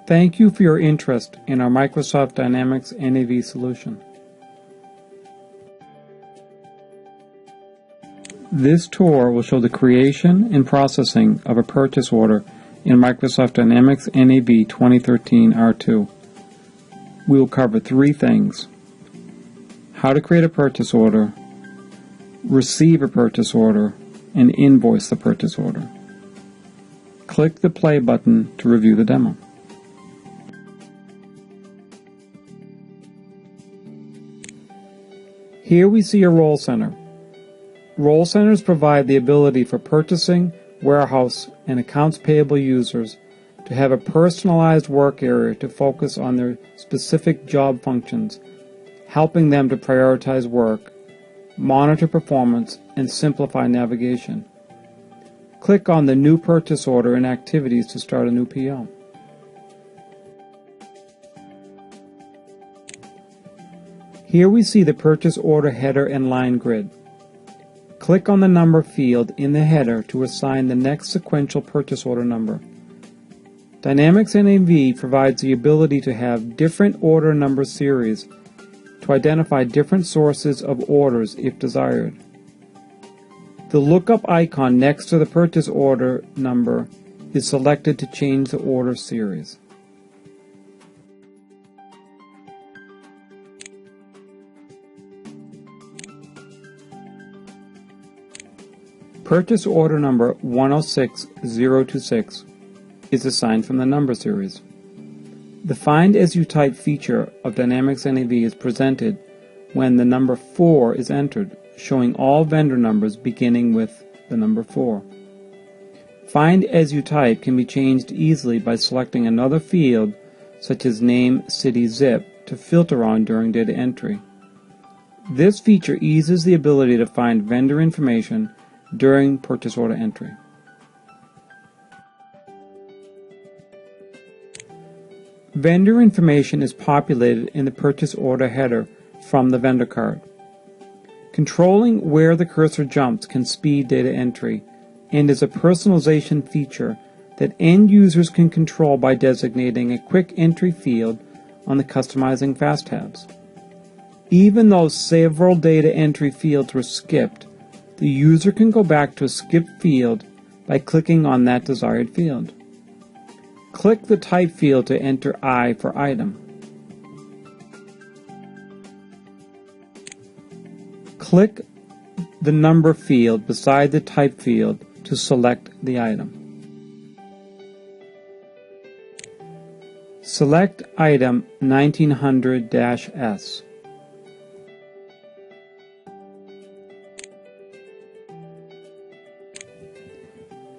Thank you for your interest in our Microsoft Dynamics NAV solution. This tour will show the creation and processing of a purchase order in Microsoft Dynamics NAV 2013R2. We will cover three things: how to create a purchase order, receive a purchase order, and invoice the purchase order. Click the play button to review the demo. Here we see a role center. Role centers provide the ability for purchasing, warehouse, and accounts payable users to have a personalized work area to focus on their specific job functions, helping them to prioritize work, monitor performance, and simplify navigation. Click on the New Purchase Order in Activities to start a new PO. Here we see the purchase order header and line grid. Click on the number field in the header to assign the next sequential purchase order number. Dynamics NAV provides the ability to have different order number series to identify different sources of orders if desired. The lookup icon next to the purchase order number is selected to change the order series. Purchase order number 106026 is assigned from the number series. The Find As You Type feature of Dynamics NAV is presented when the number 4 is entered, showing all vendor numbers beginning with the number 4. Find As You Type can be changed easily by selecting another field such as name, city, zip to filter on during data entry. This feature eases the ability to find vendor information during purchase order entry. Vendor information is populated in the purchase order header from the vendor card. Controlling where the cursor jumps can speed data entry and is a personalization feature that end users can control by designating a quick entry field on the Customizing Fast tabs. Even though several data entry fields were skipped, the user can go back to a skipped field by clicking on that desired field. Click the Type field to enter I for item. Click the Number field beside the Type field to select the item. Select item 1900-S.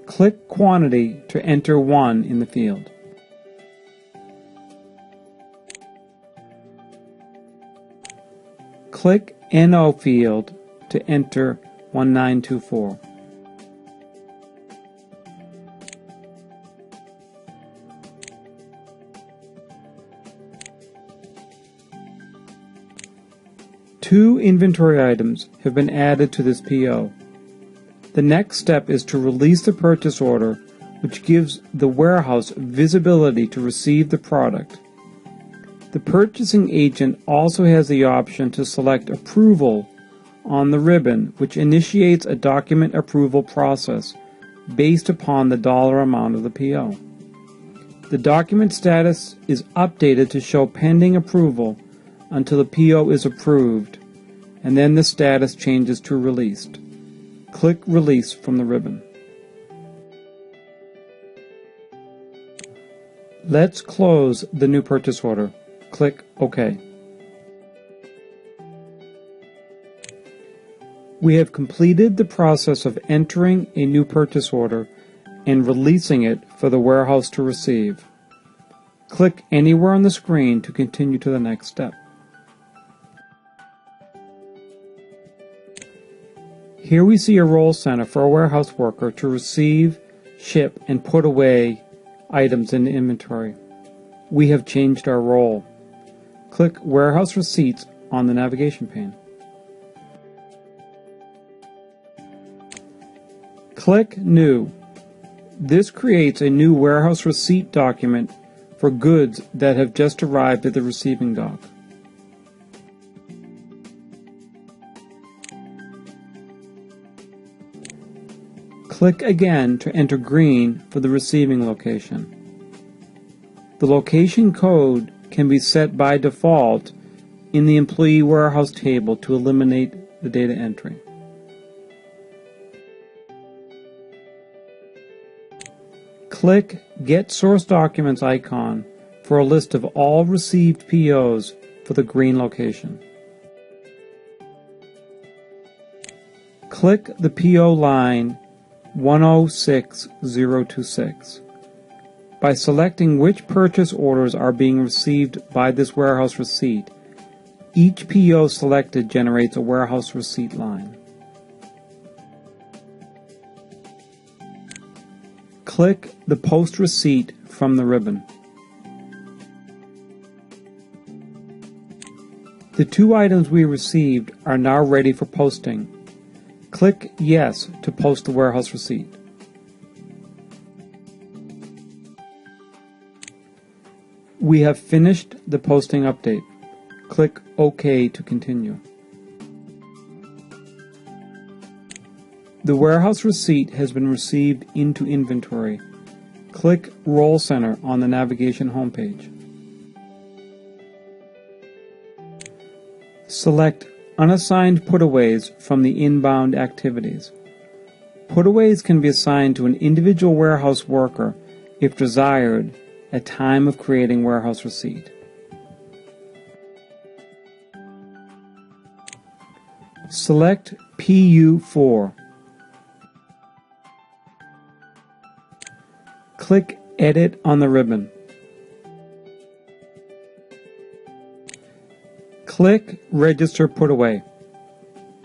Click Quantity to enter 1 in the field. Click NO field to enter 1924. Two inventory items have been added to this PO. The next step is to release the purchase order, which gives the warehouse visibility to receive the product. The purchasing agent also has the option to select Approval on the ribbon, which initiates a document approval process based upon the dollar amount of the PO. The document status is updated to show pending approval until the PO is approved, and then the status changes to released. Click Release from the ribbon. Let's close the new purchase order. Click OK. We have completed the process of entering a new purchase order and releasing it for the warehouse to receive. Click anywhere on the screen to continue to the next step. Here we see a role center for a warehouse worker to receive, ship, and put away items in inventory. We have changed our role. Click Warehouse Receipts on the navigation pane. Click New. This creates a new warehouse receipt document for goods that have just arrived at the receiving dock. Click again to enter green for the receiving location. The location code can be set by default in the Employee Warehouse table to eliminate the data entry. Click Get Source Documents icon for a list of all received POs for the green location. Click the PO line 106026. By selecting which purchase orders are being received by this warehouse receipt, each PO selected generates a warehouse receipt line. Click the Post Receipt from the ribbon. The two items we received are now ready for posting. Click Yes to post the warehouse receipt. We have finished the posting update. Click OK to continue. The warehouse receipt has been received into inventory. Click Roll Center on the navigation homepage. Select Unassigned Putaways from the inbound activities. Putaways can be assigned to an individual warehouse worker if desired at time of creating warehouse receipt. Select PU4. Click Edit on the ribbon. Click Register Putaway.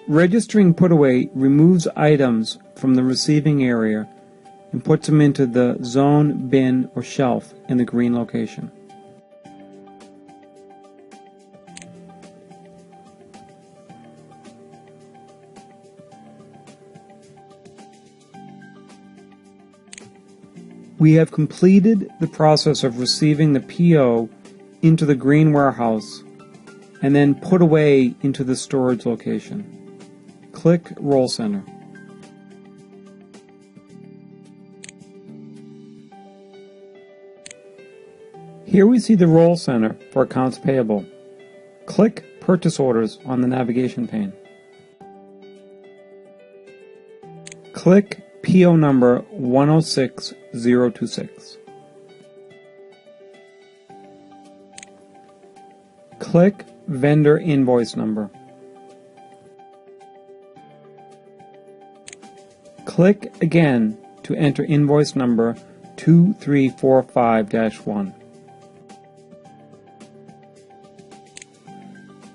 Registering Putaway removes items from the receiving area and puts them into the zone, bin, or shelf in the green location. We have completed the process of receiving the PO into the green warehouse and then put away into the storage location. Click Roll Center. Here we see the Roll Center for accounts payable. Click Purchase Orders on the navigation pane. Click PO number 106026. Click Vendor Invoice Number. Click again to enter invoice number 2345-1.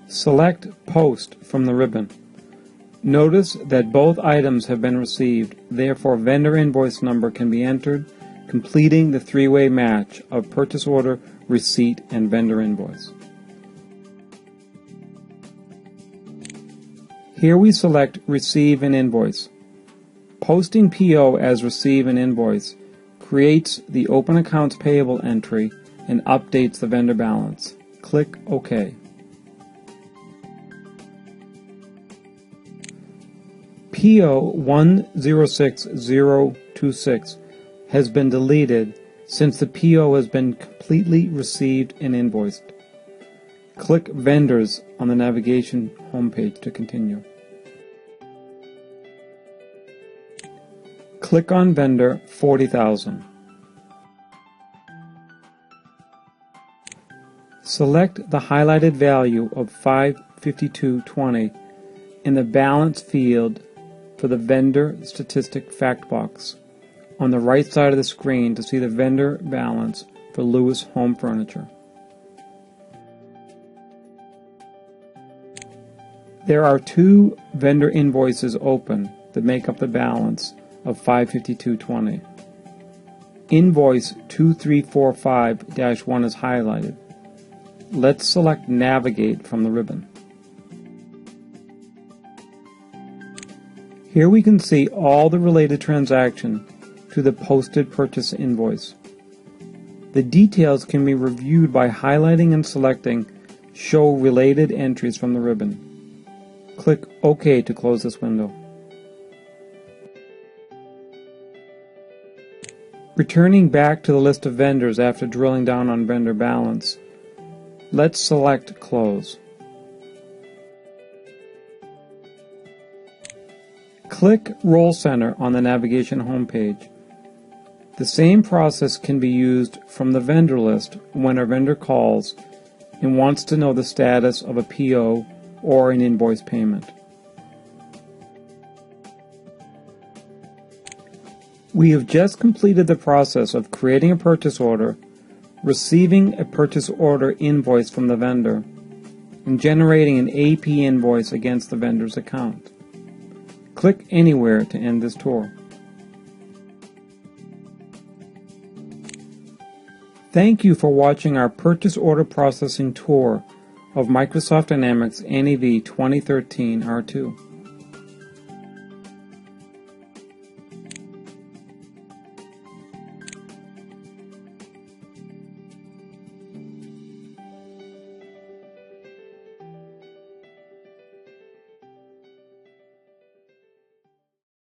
Select Post from the ribbon. Notice that both items have been received, therefore vendor invoice number can be entered, completing the three-way match of purchase order, receipt, and vendor invoice. Here we select Receive an Invoice. Posting PO as Receive an Invoice creates the Open Accounts Payable entry and updates the vendor balance. Click OK. PO 106026 has been deleted since the PO has been completely received and invoiced. Click Vendors on the navigation homepage to continue. Click on vendor 40,000. Select the highlighted value of $552.20 in the balance field for the vendor statistic fact box on the right side of the screen to see the vendor balance for Lewis Home Furniture. There are two vendor invoices open that make up the balance of $552.20. Invoice 2345-1 is highlighted. Let's select Navigate from the ribbon. Here we can see all the related transaction to the posted purchase invoice. The details can be reviewed by highlighting and selecting Show Related Entries from the ribbon. Click OK to close this window. Returning back to the list of vendors after drilling down on vendor balance, let's select Close. Click Role Center on the navigation homepage. The same process can be used from the vendor list when a vendor calls and wants to know the status of a PO or an invoice payment. We have just completed the process of creating a purchase order, receiving a purchase order invoice from the vendor, and generating an AP invoice against the vendor's account. Click anywhere to end this tour. Thank you for watching our purchase order processing tour of Microsoft Dynamics NAV 2013 R2.